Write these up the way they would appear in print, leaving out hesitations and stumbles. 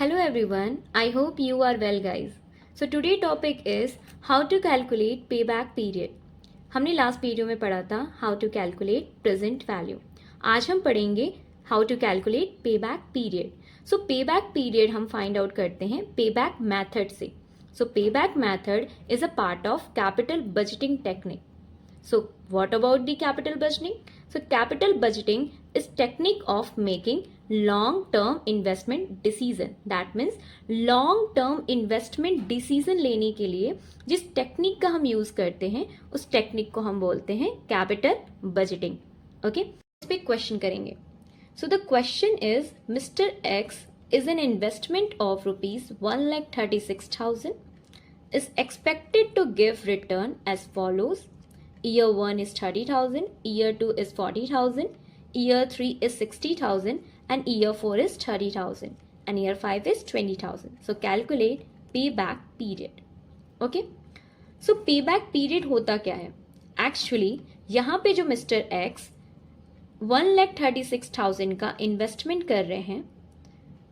Hello everyone, I hope you are well guys. So today topic is how to calculate payback period. हमने last video में पढ़ा था how to calculate present value. आज हम पढ़ेंगे how to calculate payback period. So payback period हम find out करते हैं payback method से. So payback method is a part of capital budgeting technique. So what about the capital budgeting? So capital budgeting is technique of making long-term investment decision. That means long-term investment decision लेने के लिए जिस technique का हम use करते हैं उस technique को हम बोलते हैं कैपिटल बजटिंग. ओके, इस पे क्वेश्चन करेंगे. So the question is, Mr. X is an investment of rupees 1,36,000 is expected to give return as follows. Year 1 is 30,000, year 2 is 40,000, year 3 is 60,000 and year 4 is 30,000 and year 5 is 20,000. So calculate payback period. Okay? So payback period होता क्या है? Actually यहाँ पे जो Mr. X 1,36,000 का investment कर रहे हैं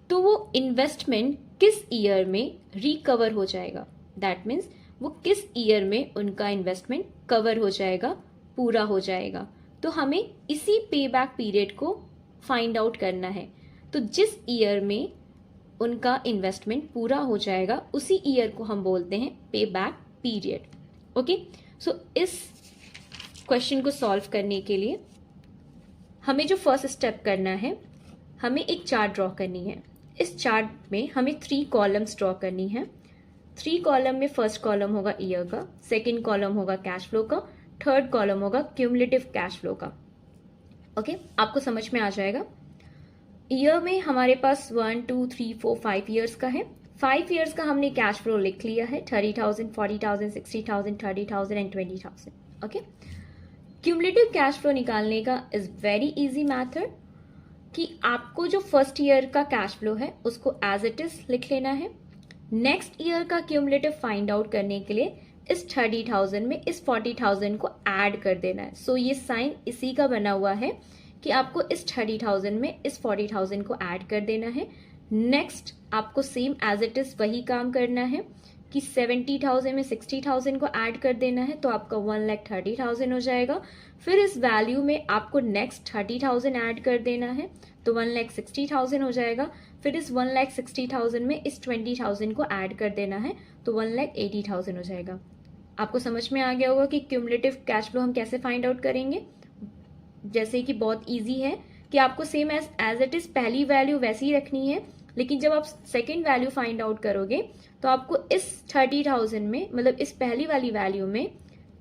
तो वो इन्वेस्टमेंट किस ईयर में रिकवर हो जाएगा. दैट मीन्स वो किस ईयर में उनका इन्वेस्टमेंट कवर हो जाएगा, पूरा हो जाएगा. तो हमें इसी पे बैक पीरियड को फाइंड आउट करना है. तो जिस ईयर में उनका इन्वेस्टमेंट पूरा हो जाएगा उसी ईयर को हम बोलते हैं पे बैक पीरियड. ओके, सो इस क्वेश्चन को सॉल्व करने के लिए हमें जो फर्स्ट स्टेप करना है, हमें एक चार्ट ड्रॉ करनी है. इस चार्ट में हमें 3 कॉलम्स ड्रॉ करनी है. 3 कॉलम में फर्स्ट कॉलम होगा ईयर का, सेकंड कॉलम होगा कैश फ्लो का, थर्ड कॉलम होगा क्यूमुलेटिव कैश फ्लो का. ओके, आपको समझ में आ जाएगा. ईयर में हमारे पास 1 2 3 4 5 ईयर्स का है. 5 ईयर्स का हमने कैश फ्लो लिख लिया है. 30,000, 40,000, 60,000, 30,000 and 20,000. Okay, cumulative cash flow निकालने का इज वेरी इजी मैथड कि आपको जो फर्स्ट ईयर का कैश फ्लो है उसको एज इट इज लिख लेना है. नेक्स्ट ईयर का क्यूमुलेटिव फाइंड आउट करने के लिए इस 30,000 में इस 40,000 को ऐड कर देना है. सो ये साइन इसी का बना हुआ है कि आपको इस 30,000 में इस 40,000 को ऐड कर देना है. नेक्स्ट आपको सेम एज इट इज वही काम करना है कि 70,000 में 60,000 को ऐड कर देना है तो आपका 1,30,000 हो जाएगा. फिर इस वैल्यू में आपको नेक्स्ट 30,000 ऐड कर देना है तो 1,60,000 हो जाएगा. फिर इस 1,60,000 में इस 20,000 को ऐड कर देना है तो 1,80,000 हो जाएगा. आपको समझ में आ गया होगा कि क्यूमुलेटिव कैश फ्लो हम कैसे फाइंड आउट करेंगे. जैसे कि बहुत इजी है कि आपको सेम एज इट इज पहली वैल्यू वैसी ही रखनी है, लेकिन जब आप सेकेंड वैल्यू फाइंड आउट करोगे तो आपको इस 30,000 में, मतलब इस पहली वाली वैल्यू में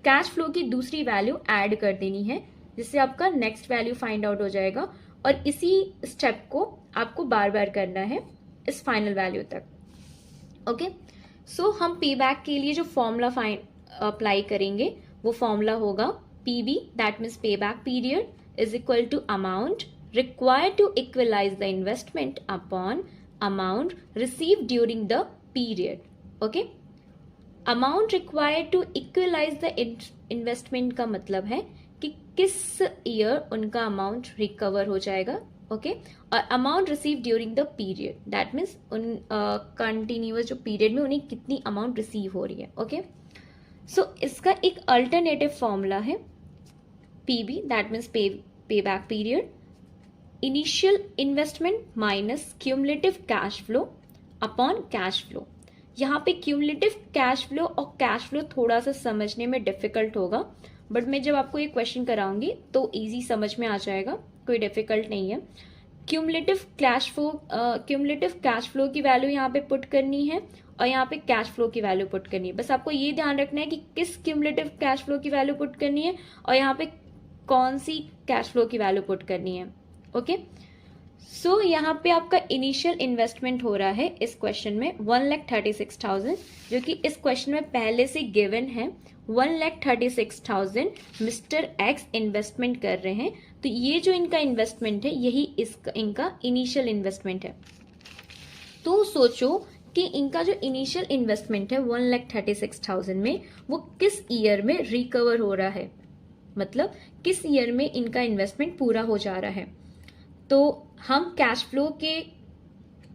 कैश फ्लो की दूसरी वैल्यू ऐड कर देनी है, जिससे आपका नेक्स्ट वैल्यू फाइंड आउट हो जाएगा. और इसी स्टेप को आपको बार बार करना है इस फाइनल वैल्यू तक. ओके, सो हम पे बैक के लिए जो फॉर्मूला अप्लाई करेंगे वो फॉर्मूला होगा PB, that means pay back period, is equal to amount required to equalize the investment upon amount receive during the period. Okay, amount required to equalize the investment का मतलब है कि किस year उनका amount recover हो जाएगा. Okay, और amount receive during the period, that means उन कंटिन्यूअस जो पीरियड में उन्हें कितनी अमाउंट रिसीव हो रही है. ओके, सो इसका एक अल्टरनेटिव फॉर्मूला है PB, that means pay back period, initial investment minus cumulative cash flow upon cash flow. यहाँ पे क्यूमुलेटिव कैश फ्लो और कैश फ्लो थोड़ा सा समझने में डिफिकल्ट होगा, बट मैं जब आपको ये क्वेश्चन कराऊंगी तो इजी समझ में आ जाएगा, कोई डिफिकल्ट नहीं है. क्यूमुलेटिव कैश फ्लो की वैल्यू यहाँ पे पुट करनी है और यहाँ पे कैश फ्लो की वैल्यू पुट करनी है. बस आपको ये ध्यान रखना है कि किस क्यूमुलेटिव कैश फ्लो की वैल्यू पुट करनी है और यहाँ पे कौन सी कैश फ्लो की वैल्यू पुट करनी है. ओके, सो यहाँ पे आपका इनिशियल इन्वेस्टमेंट हो रहा है इस क्वेश्चन में 1,36,000, जो कि इस क्वेश्चन में पहले से गिवन है. 1,36,000 मिस्टर एक्स इन्वेस्टमेंट कर रहे हैं, तो ये जो इनका इन्वेस्टमेंट है यही इनका इनिशियल इन्वेस्टमेंट है. तो सोचो कि इनका जो इनिशियल इन्वेस्टमेंट है 1,36,000 में वो किस ईयर में रिकवर हो रहा है, मतलब किस ईयर में इनका इन्वेस्टमेंट पूरा हो जा रहा है. तो हम कैश फ्लो के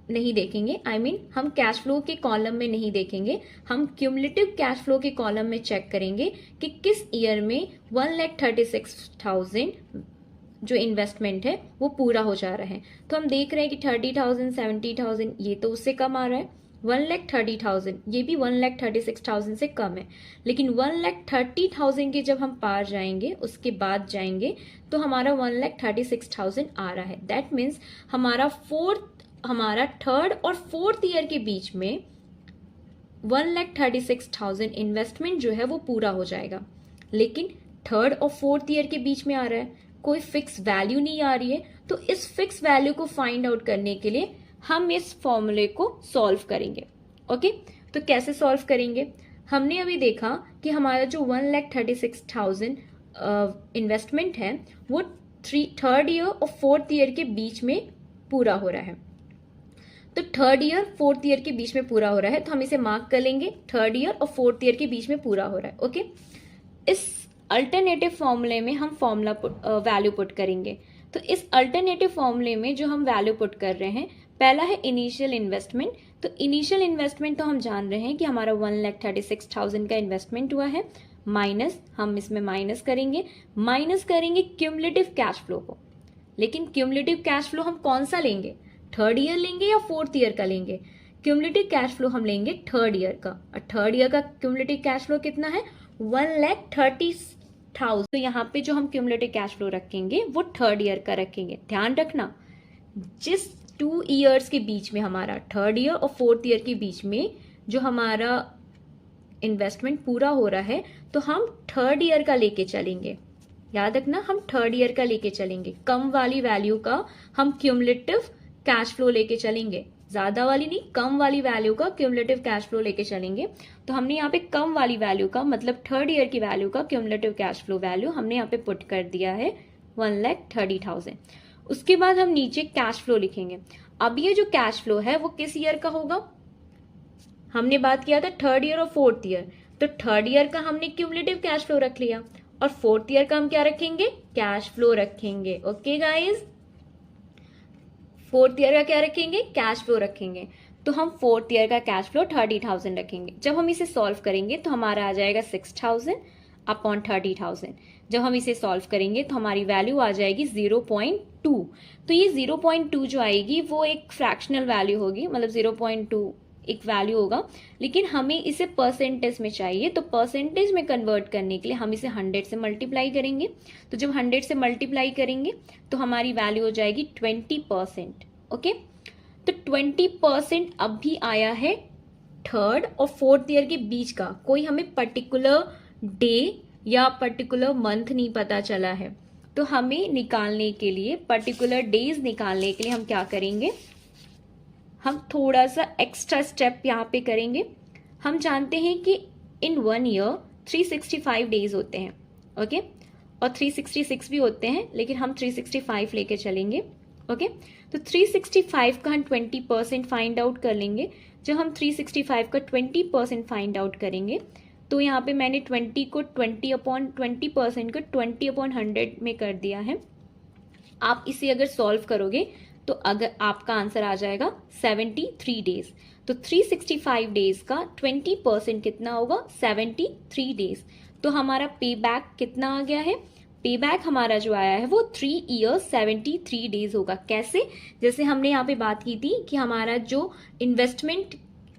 नहीं देखेंगे, आई मीन हम कैश फ्लो के कॉलम में नहीं देखेंगे, हम क्यूमुलेटिव कैश फ्लो के कॉलम में चेक करेंगे कि किस ईयर में 1,36,000 जो इन्वेस्टमेंट है वो पूरा हो जा रहा है। तो हम देख रहे हैं कि 30,000, 70,000 ये तो उससे कम आ रहा है, 1,30,000 ये भी 1,36,000 से कम है, लेकिन 1,30,000 के जब हम पार जाएंगे उसके बाद जाएंगे तो हमारा 1,36,000 आ रहा है। दैट मीन्स हमारा थर्ड और फोर्थ ईयर के बीच में 1,36,000 इन्वेस्टमेंट जो है वो पूरा हो जाएगा। लेकिन थर्ड और फोर्थ ईयर के बीच में आ रहा है, कोई फिक्स वैल्यू नहीं आ रही है, तो इस फिक्स वैल्यू को फाइंड आउट करने के लिए हम इस फॉर्मूले को सॉल्व करेंगे। ओके, तो कैसे सॉल्व करेंगे? हमने अभी देखा कि हमारा जो 1,36,000 इन्वेस्टमेंट है वो थर्ड ईयर और फोर्थ ईयर के बीच में पूरा हो रहा है। तो थर्ड ईयर फोर्थ ईयर के बीच में पूरा हो रहा है, तो हम इसे मार्क कर लेंगे, थर्ड ईयर और फोर्थ ईयर के बीच में पूरा हो रहा है। ओके, इस अल्टरनेटिव फॉर्मूले में हम फॉर्मूला वैल्यू पुट करेंगे। तो इस अल्टरनेटिव फॉर्मूले में जो हम वैल्यू पुट कर रहे हैं, पहला है इनिशियल इन्वेस्टमेंट। तो इनिशियल इन्वेस्टमेंट तो हम जान रहे हैं कि हमारा 1,36,000 का इन्वेस्टमेंट हुआ है, माइनस हम इसमें माइनस करेंगे क्यूमुलेटिव कैश फ्लो को। लेकिन क्यूमुलेटिव कैश फ्लो हम कौन सा लेंगे, थर्ड ईयर लेंगे या फोर्थ ईयर का लेंगे? क्यूमुलेटिव कैश फ्लो हम लेंगे थर्ड ईयर का, और थर्ड ईयर का क्यूमुलेटिव कैश फ्लो कितना है, 1,30,000। तो यहाँ पे जो हम क्यूमुलेटिव कैश फ्लो रखेंगे वो थर्ड ईयर का रखेंगे। ध्यान रखना, जिस 2 ईयर्स के बीच में हमारा थर्ड ईयर और फोर्थ ईयर के बीच में जो हमारा इन्वेस्टमेंट पूरा हो रहा है, तो हम थर्ड ईयर का लेके चलेंगे। याद रखना, हम थर्ड ईयर का लेके चलेंगे, कम वाली वैल्यू का हम क्यूमुलेटिव कैश फ्लो लेके चलेंगे, ज्यादा वाली नहीं, कम वाली वैल्यू का क्यूमुलेटिव कैश फ्लो लेके चलेंगे। तो हमने यहाँ पे कम वाली वैल्यू का मतलब थर्ड ईयर की वैल्यू का क्यूमुलेटिव कैश फ्लो वैल्यू हमने यहाँ पे पुट कर दिया है 1,30,000। उसके बाद हम नीचे कैश फ्लो लिखेंगे। अब ये जो कैश फ्लो है वो किस ईयर का होगा? हमने बात किया था थर्ड ईयर और फोर्थ ईयर, तो थर्ड ईयर का हमने क्यूमुलेटिव कैश फ्लो रख लिया, और फोर्थ ईयर का हम क्या रखेंगे, कैश फ्लो रखेंगे। ओके गाइज, फोर्थ ईयर का क्या रखेंगे, कैश फ्लो रखेंगे। तो हम फोर्थ ईयर का कैश फ्लो 30,000 रखेंगे। जब हम इसे सॉल्व करेंगे तो हमारा आ जाएगा 6,000 अपॉन 30,000। जब हम इसे सॉल्व करेंगे तो हमारी वैल्यू आ जाएगी 0.2। तो ये 0.2 जो आएगी वो एक फ्रैक्शनल वैल्यू होगी, मतलब 0.2 एक वैल्यू होगा, लेकिन हमें इसे परसेंटेज में चाहिए। तो परसेंटेज में कन्वर्ट करने के लिए हम इसे 100 से मल्टीप्लाई करेंगे। तो जब 100 से मल्टीप्लाई करेंगे तो हमारी वैल्यू हो जाएगी 20%। ओके, तो 20% अब भी आया है थर्ड और फोर्थ ईयर के बीच का, कोई हमें पर्टिकुलर डे या पर्टिकुलर मंथ नहीं पता चला है। तो हमें निकालने के लिए, पर्टिकुलर डेज निकालने के लिए हम क्या करेंगे, हम थोड़ा सा एक्स्ट्रा स्टेप यहाँ पे करेंगे। हम जानते हैं कि इन 1 ईयर 365 डेज होते हैं, ओके, और 366 भी होते हैं, लेकिन हम 365 लेके चलेंगे। ओके, तो 365 का हम 20% फाइंड आउट कर लेंगे। जब हम 365 का 20% फाइंड आउट करेंगे तो यहाँ पे मैंने 20 को 20% को 20/100 में कर दिया है। आप इसे अगर सॉल्व करोगे तो अगर आपका आंसर आ जाएगा 73 डेज। तो 365 डेज का 20% कितना होगा, 73 डेज। तो हमारा पे बैक कितना आ गया है, पे बैक हमारा जो आया है वो 3 ईयर्स 73 डेज होगा। कैसे? जैसे हमने यहाँ पे बात की थी कि हमारा जो इन्वेस्टमेंट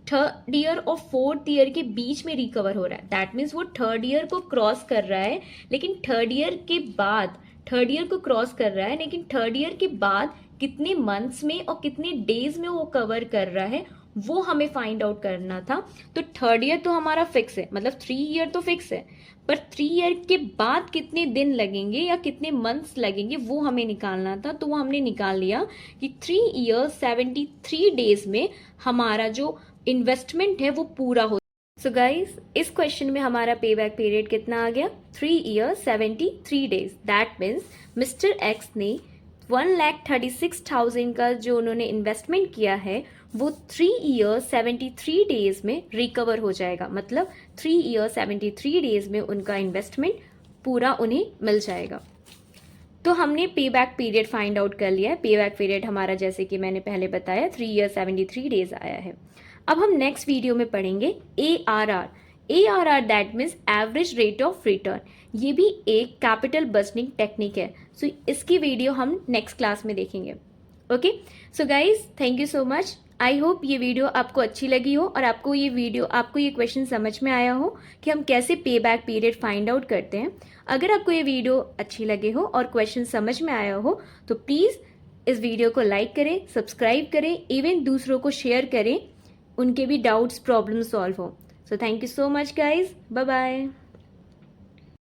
थर्ड ईयर और फोर्थ ईयर के बीच में रिकवर हो रहा है, दैट मीन्स वो थर्ड ईयर को क्रॉस कर रहा है, लेकिन थर्ड ईयर को क्रॉस कर रहा है, लेकिन थर्ड ईयर के बाद कितने मंथ्स में और कितने डेज में वो कवर कर रहा है वो हमें फाइंड आउट करना था। तो थर्ड ईयर तो हमारा फिक्स है, मतलब 3 ईयर तो फिक्स है, पर 3 ईयर के बाद कितने दिन लगेंगे या कितने मंथ्स लगेंगे वो हमें निकालना था। तो वो हमने निकाल लिया कि 3 ईयर्स 73 डेज में हमारा जो इन्वेस्टमेंट है वो पूरा हो। सो गाइज, इस क्वेश्चन में हमारा पे बैक पीरियड कितना आ गया, 3 years 73 days. That means mister x ने 1,36,000 का जो उन्होंने इन्वेस्टमेंट किया है वो 3 ईयर्स 73 डेज में रिकवर हो जाएगा। मतलब 3 ईयर्स 73 डेज में उनका इन्वेस्टमेंट पूरा उन्हें मिल जाएगा। तो हमने पे बैक पीरियड फाइंड आउट कर लिया है। पे बैक पीरियड हमारा जैसे कि मैंने पहले बताया 3 ईयर 73 डेज आया है। अब हम नेक्स्ट वीडियो में पढ़ेंगे ARR। ARR that means average rate of return. ये भी एक कैपिटल बजटिंग टेक्निक है। सो इसकी वीडियो हम नेक्स्ट क्लास में देखेंगे। Okay, so guys thank you so much. I hope ये वीडियो आपको अच्छी लगी हो और आपको ये क्वेश्चन समझ में आया हो कि हम कैसे पे बैक पीरियड फाइंड आउट करते हैं। अगर आपको ये वीडियो अच्छी लगे हो और क्वेश्चन समझ में आया हो तो प्लीज़ इस वीडियो को लाइक करें, सब्सक्राइब करें, इवन दूसरों को शेयर करें, उनके भी डाउट्स प्रॉब्लम सॉल्व हो। So thank you so much guys, bye bye.